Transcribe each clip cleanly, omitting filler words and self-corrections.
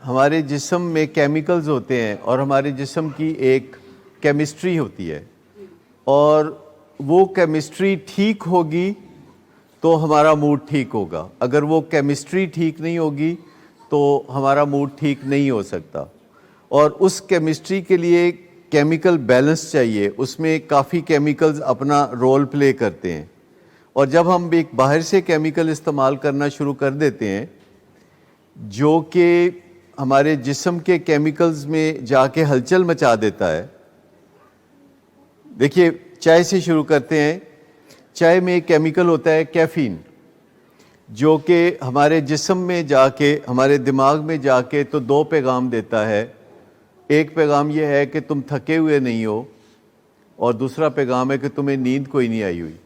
ہمارے جسم میں کیمیکلز ہوتے ہیں اور ہمارے جسم کی ایک کیمسٹری ہوتی ہے، اور وہ کیمسٹری ٹھیک ہوگی تو ہمارا موڈ ٹھیک ہوگا. اگر وہ کیمسٹری ٹھیک نہیں ہوگی تو ہمارا موڈ ٹھیک نہیں ہو سکتا. اور اس کیمسٹری کے لیے کیمیکل بیلنس چاہیے، اس میں کافی کیمیکلز اپنا رول پلے کرتے ہیں. اور جب ہم ایک باہر سے کیمیکل استعمال کرنا شروع کر دیتے ہیں جو کہ ہمارے جسم کے کیمیکلز میں جا کے ہلچل مچا دیتا ہے. دیکھیے، چائے سے شروع کرتے ہیں. چائے میں ایک کیمیکل ہوتا ہے کیفین، جو کہ ہمارے جسم میں جا کے ہمارے دماغ میں جا کے تو دو پیغام دیتا ہے. ایک پیغام یہ ہے کہ تم تھکے ہوئے نہیں ہو، اور دوسرا پیغام ہے کہ تمہیں نیند کوئی نہیں آئی ہوئی.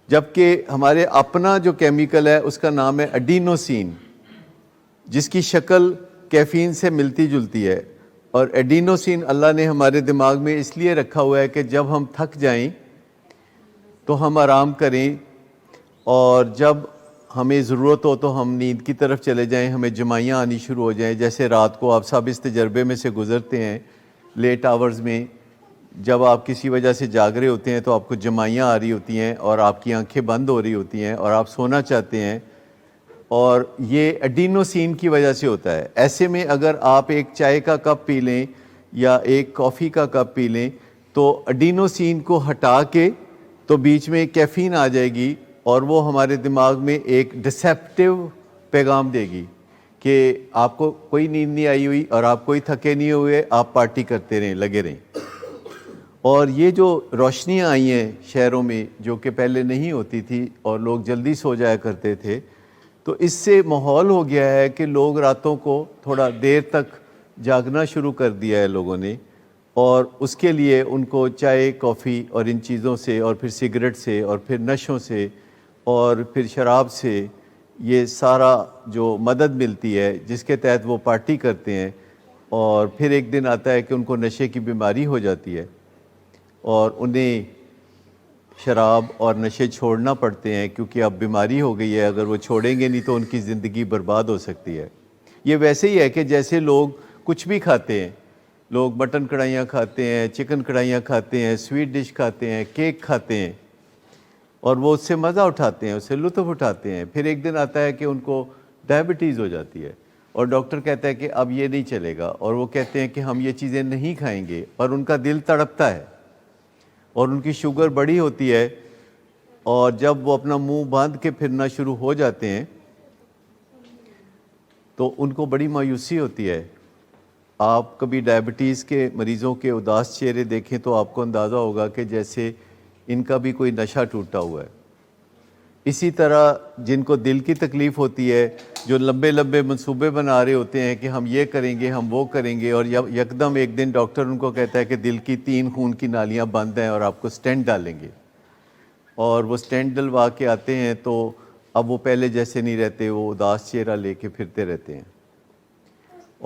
جبکہ ہمارے اپنا جو کیمیکل ہے اس کا نام ہے ایڈینوسین، جس کی شکل کیفین سے ملتی جلتی ہے. اور ایڈینوسین اللہ نے ہمارے دماغ میں اس لیے رکھا ہوا ہے کہ جب ہم تھک جائیں تو ہم آرام کریں، اور جب ہمیں ضرورت ہو تو ہم نیند کی طرف چلے جائیں، ہمیں جمائیاں آنی شروع ہو جائیں. جیسے رات کو آپ سب اس تجربے میں سے گزرتے ہیں، لیٹ آورز میں جب آپ کسی وجہ سے جاگ رہے ہوتے ہیں تو آپ کو جمائیاں آ رہی ہوتی ہیں اور آپ کی آنکھیں بند ہو رہی ہوتی ہیں اور آپ سونا چاہتے ہیں، اور یہ ایڈینوسین کی وجہ سے ہوتا ہے. ایسے میں اگر آپ ایک چائے کا کپ پی لیں یا ایک کافی کا کپ پی لیں تو ایڈینوسین کو ہٹا کے تو بیچ میں کیفین آ جائے گی، اور وہ ہمارے دماغ میں ایک ڈسیپٹیو پیغام دے گی کہ آپ کو کوئی نیند نہیں آئی ہوئی اور آپ کوئی تھکے نہیں ہوئے، آپ پارٹی کرتے رہیں، لگے رہیں. اور یہ جو روشنیاں آئی ہیں شہروں میں جو کہ پہلے نہیں ہوتی تھی اور لوگ جلدی سو جایا کرتے تھے، تو اس سے ماحول ہو گیا ہے کہ لوگ راتوں کو تھوڑا دیر تک جاگنا شروع کر دیا ہے لوگوں نے. اور اس کے لیے ان کو چائے، کافی اور ان چیزوں سے، اور پھر سگریٹ سے، اور پھر نشوں سے، اور پھر شراب سے، یہ سارا جو مدد ملتی ہے جس کے تحت وہ پارٹی کرتے ہیں. اور پھر ایک دن آتا ہے کہ ان کو نشے کی بیماری ہو جاتی ہے اور انہیں شراب اور نشے چھوڑنا پڑتے ہیں، کیونکہ اب بیماری ہو گئی ہے. اگر وہ چھوڑیں گے نہیں تو ان کی زندگی برباد ہو سکتی ہے. یہ ویسے ہی ہے کہ جیسے لوگ کچھ بھی کھاتے ہیں، لوگ مٹن کڑھائیاں کھاتے ہیں، چکن کڑھائیاں کھاتے ہیں، سویٹ ڈش کھاتے ہیں، کیک کھاتے ہیں، اور وہ اس سے مزہ اٹھاتے ہیں، اس سے لطف اٹھاتے ہیں. پھر ایک دن آتا ہے کہ ان کو ڈائبٹیز ہو جاتی ہے اور ڈاکٹر کہتا ہے کہ اب یہ نہیں چلے گا، اور وہ کہتے ہیں کہ ہم یہ چیزیں نہیں کھائیں گے، اور ان کا دل تڑپتا ہے اور ان کی شوگر بڑی ہوتی ہے. اور جب وہ اپنا منہ باندھ کے پھرنا شروع ہو جاتے ہیں تو ان کو بڑی مایوسی ہوتی ہے. آپ کبھی ڈائبٹیز کے مریضوں کے اداس چہرے دیکھیں تو آپ کو اندازہ ہوگا کہ جیسے ان کا بھی کوئی نشہ ٹوٹا ہوا ہے. اسی طرح جن کو دل کی تکلیف ہوتی ہے، جو لمبے لمبے منصوبے بنا رہے ہوتے ہیں کہ ہم یہ کریں گے، ہم وہ کریں گے، اور یکدم ایک دن ڈاکٹر ان کو کہتا ہے کہ دل کی 3 خون کی نالیاں بند ہیں اور آپ کو سٹینٹ ڈالیں گے، اور وہ سٹینٹ ڈلوا کے آتے ہیں تو اب وہ پہلے جیسے نہیں رہتے، وہ اداس چہرہ لے کے پھرتے رہتے ہیں،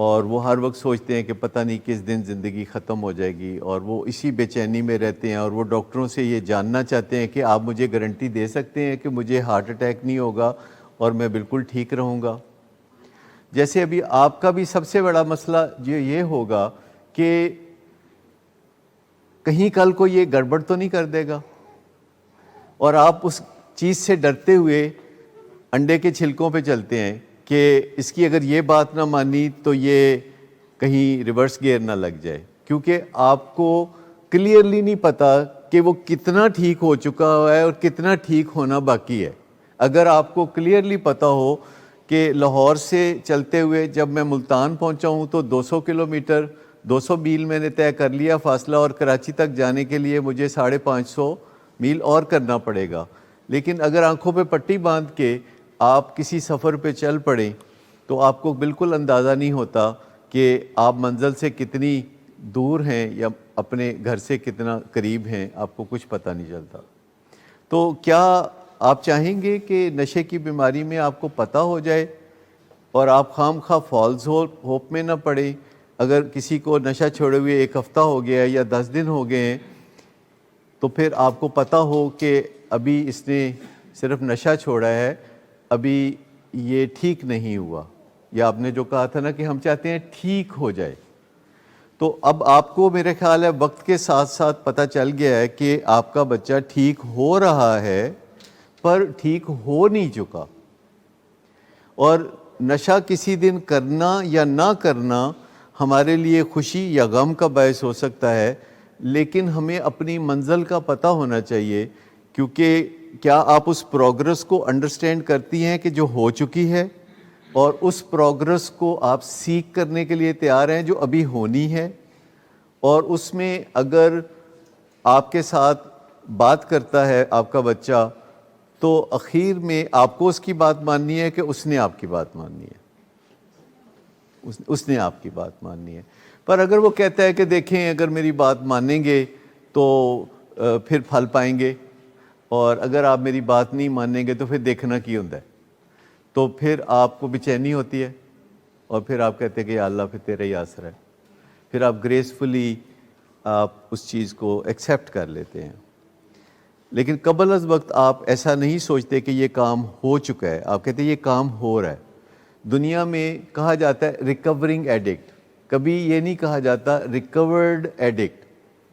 اور وہ ہر وقت سوچتے ہیں کہ پتہ نہیں کس دن زندگی ختم ہو جائے گی، اور وہ اسی بے چینی میں رہتے ہیں. اور وہ ڈاکٹروں سے یہ جاننا چاہتے ہیں کہ آپ مجھے گارنٹی دے سکتے ہیں کہ مجھے ہارٹ اٹیک نہیں ہوگا اور میں بالکل ٹھیک رہوں گا. جیسے ابھی آپ کا بھی سب سے بڑا مسئلہ یہ ہوگا کہ کہیں کل کو یہ گڑبڑ تو نہیں کر دے گا، اور آپ اس چیز سے ڈرتے ہوئے انڈے کے چھلکوں پہ چلتے ہیں کہ اس کی اگر یہ بات نہ مانی تو یہ کہیں ریورس گیئر نہ لگ جائے، کیونکہ آپ کو کلیئرلی نہیں پتا کہ وہ کتنا ٹھیک ہو چکا ہوا ہے اور کتنا ٹھیک ہونا باقی ہے. اگر آپ کو کلیئرلی پتا ہو کہ لاہور سے چلتے ہوئے جب میں ملتان پہنچا ہوں تو 200 کلومیٹر 200 میل میں نے طے کر لیا فاصلہ، اور کراچی تک جانے کے لیے مجھے 550 میل اور کرنا پڑے گا. لیکن اگر آنکھوں پہ پٹی باندھ کے آپ کسی سفر پہ چل پڑیں تو آپ کو بالکل اندازہ نہیں ہوتا کہ آپ منزل سے کتنی دور ہیں یا اپنے گھر سے کتنا قریب ہیں، آپ کو کچھ پتہ نہیں چلتا. تو کیا آپ چاہیں گے کہ نشے کی بیماری میں آپ کو پتہ ہو جائے اور آپ خام خواہ فالز ہوپ میں نہ پڑیں؟ اگر کسی کو نشہ چھوڑے ہوئے 1 ہفتہ ہو گیا ہے یا 10 دن ہو گئے ہیں تو پھر آپ کو پتہ ہو کہ ابھی اس نے صرف نشہ چھوڑا ہے، ابھی یہ ٹھیک نہیں ہوا. یا آپ نے جو کہا تھا نا کہ ہم چاہتے ہیں ٹھیک ہو جائے، تو اب آپ کو میرے خیال ہے وقت کے ساتھ ساتھ پتہ چل گیا ہے کہ آپ کا بچہ ٹھیک ہو رہا ہے پر ٹھیک ہو نہیں چکا، اور نشہ کسی دن کرنا یا نہ کرنا ہمارے لیے خوشی یا غم کا باعث ہو سکتا ہے، لیکن ہمیں اپنی منزل کا پتہ ہونا چاہیے، کیونکہ کیا آپ اس پروگرس کو انڈرسٹینڈ کرتی ہیں کہ جو ہو چکی ہے، اور اس پروگرس کو آپ سیکھ کرنے کے لیے تیار ہیں جو ابھی ہونی ہے، اور اس میں اگر آپ کے ساتھ بات کرتا ہے آپ کا بچہ تو اخیر میں آپ کو اس کی بات ماننی ہے کہ اس نے آپ کی بات ماننی ہے، اس نے آپ کی بات ماننی ہے۔ پر اگر وہ کہتا ہے کہ دیکھیں اگر میری بات مانیں گے تو پھر پھل پائیں گے، اور اگر آپ میری بات نہیں مانیں گے تو پھر دیکھنا کی ہوتا ہے، تو پھر آپ کو بے چینی ہوتی ہے، اور پھر آپ کہتے ہیں کہ یا اللہ پھر تیرا ہی آسر ہے، پھر آپ گریسفلی آپ اس چیز کو ایکسیپٹ کر لیتے ہیں۔ لیکن قبل از وقت آپ ایسا نہیں سوچتے کہ یہ کام ہو چکا ہے، آپ کہتے ہیں یہ کام ہو رہا ہے۔ دنیا میں کہا جاتا ہے ریکورنگ ایڈکٹ، کبھی یہ نہیں کہا جاتا ریکورڈ ایڈکٹ۔